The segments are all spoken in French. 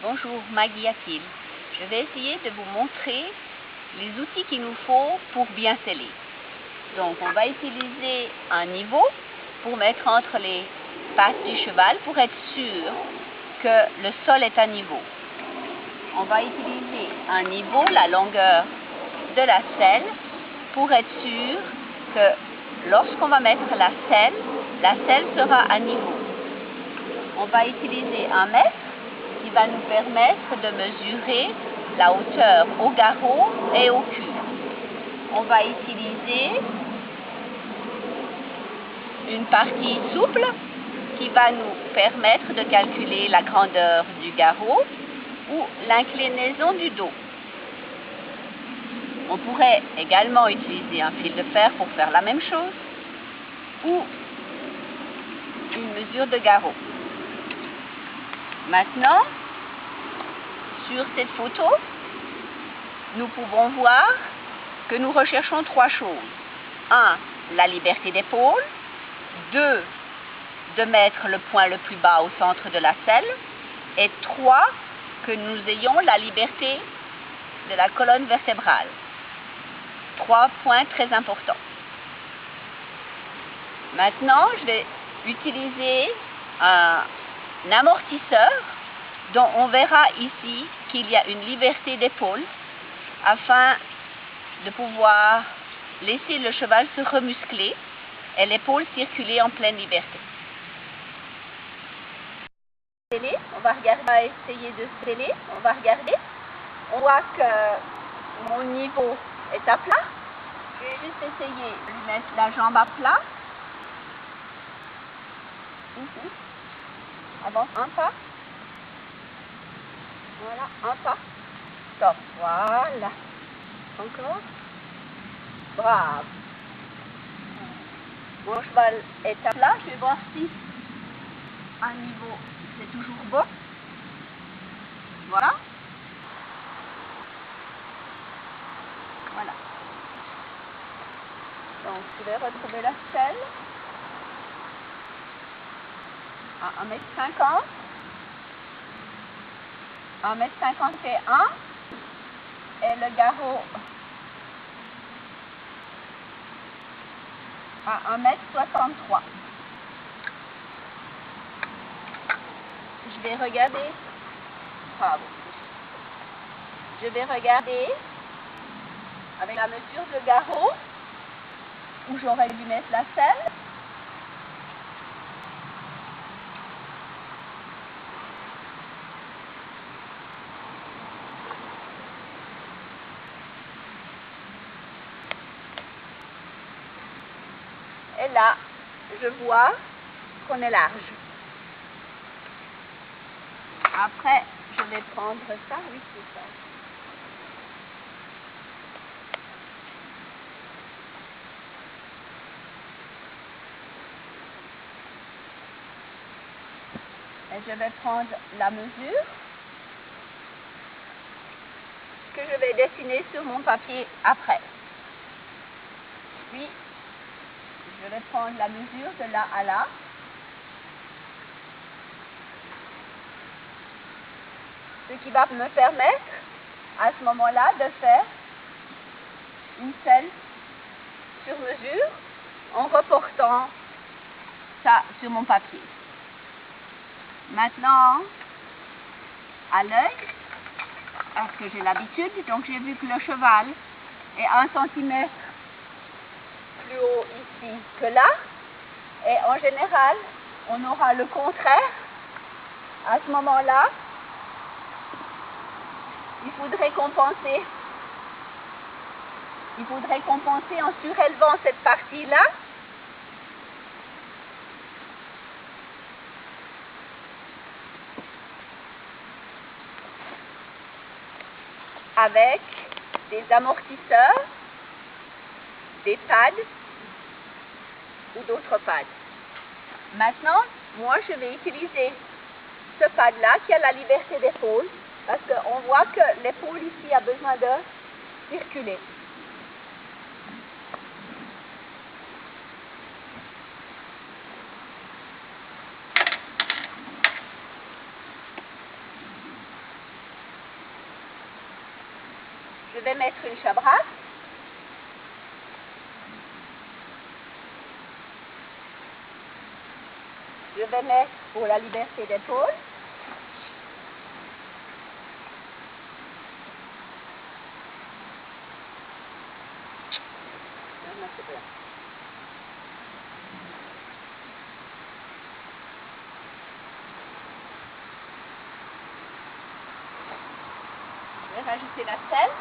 Bonjour, Maggie Akil. Je vais essayer de vous montrer les outils qu'il nous faut pour bien sceller. Donc on va utiliser un niveau pour mettre entre les pattes du cheval pour être sûr que le sol est à niveau. On va utiliser un niveau, la longueur de la selle, pour être sûr que lorsqu'on va mettre la selle sera à niveau. On va utiliser un mètre qui va nous permettre de mesurer la hauteur au garrot et au cul. On va utiliser une partie souple qui va nous permettre de calculer la grandeur du garrot ou l'inclinaison du dos. On pourrait également utiliser un fil de fer pour faire la même chose ou une mesure de garrot. Maintenant, sur cette photo, nous pouvons voir que nous recherchons trois choses. 1. La liberté d'épaule. 2. De mettre le point le plus bas au centre de la selle. Et 3. Que nous ayons la liberté de la colonne vertébrale. 3 points très importants. Maintenant, je vais utiliser un amortisseur dont on verra ici qu'il y a une liberté d'épaule afin de pouvoir laisser le cheval se remuscler et l'épaule circuler en pleine liberté. On va essayer de sceller. On va regarder. On voit que mon niveau est à plat. Je vais juste essayer de lui mettre la jambe à plat. Ici. Avance un pas. Voilà, un pas. Stop. Voilà. Encore. Bravo. Mon cheval est à plat. Je vais voir si à niveau c'est toujours bon. Voilà. Voilà. Donc je vais retrouver la selle à 1,50 m. 1,51 m et le garrot à 1,63 m. Je vais regarder. Bravo. Je vais regarder avec la mesure de garrot où j'aurais dû mettre la selle. Et là, je vois qu'on est large. Après, je vais prendre ça. Oui, c'est ça. Et je vais prendre la mesure que je vais dessiner sur mon papier après. Puis, je vais prendre la mesure de là à là. Ce qui va me permettre, à ce moment-là, de faire une selle sur mesure en reportant ça sur mon papier. Maintenant, à l'œil, parce que j'ai l'habitude, donc j'ai vu que le cheval est 1 cm plus haut ici que là, et en général, on aura le contraire. À ce moment-là, il faudrait compenser en surélevant cette partie-là. Avec des amortisseurs, des pads ou d'autres pads. Maintenant, moi je vais utiliser ce pad-là qui a la liberté d'épaule parce qu'on voit que l'épaule ici a besoin de circuler. vais mettre une chabrasse. Je vais mettre pour la liberté d'épaule. Je vais rajouter la selle.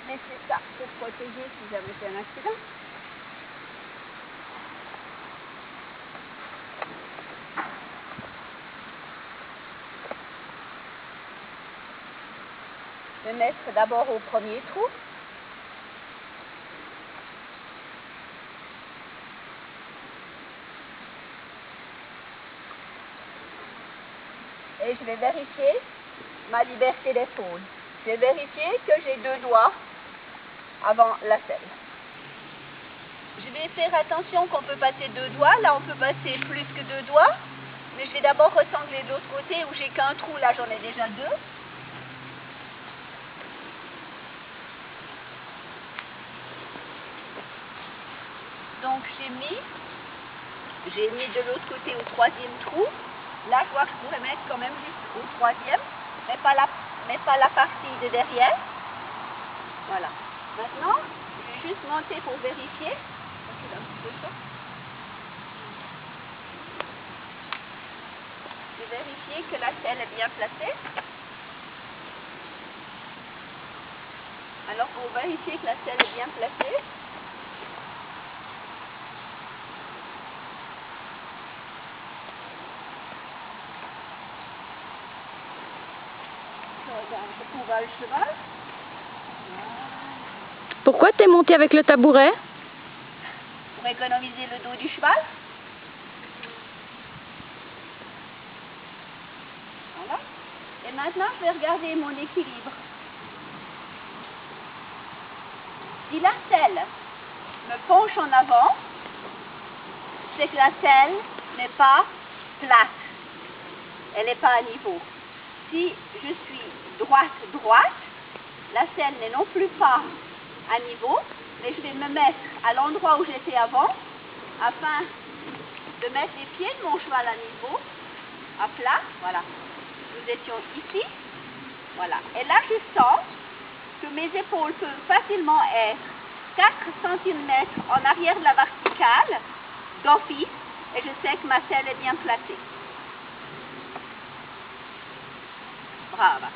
Mais c'est ça pour protéger si jamais c'est un accident. Je vais mettre d'abord au premier trou. Et je vais vérifier ma liberté d'épaule. Je vais vérifier que j'ai 2 doigts avant la selle. Je vais faire attention qu'on peut passer 2 doigts. Là, on peut passer plus que 2 doigts. Mais je vais d'abord ressangler de l'autre côté où j'ai qu'un trou. Là, j'en ai déjà 2. Donc, j'ai mis de l'autre côté au 3e trou. Là, je vois que je pourrais mettre quand même juste au 3e, mais pas la partie de derrière. Voilà. Maintenant, je vais juste monter pour vérifier. Un petit peu ça. Je vais vérifier que la selle est bien placée. Alors, pour vérifier que la selle est bien placée, je couvre le cheval. Pourquoi t'es monté avec le tabouret? Pour économiser le dos du cheval. Voilà. Et maintenant, je vais regarder mon équilibre. Si la selle me penche en avant, c'est que la selle n'est pas plate. Elle n'est pas à niveau. Si je suis droite, la selle n'est non plus pas à niveau, mais je vais me mettre à l'endroit où j'étais avant, afin de mettre les pieds de mon cheval à niveau, à plat, voilà. Nous étions ici, voilà. Et là, je sens que mes épaules peuvent facilement être 4 cm en arrière de la verticale, d'office, et je sais que ma selle est bien placée. Brava.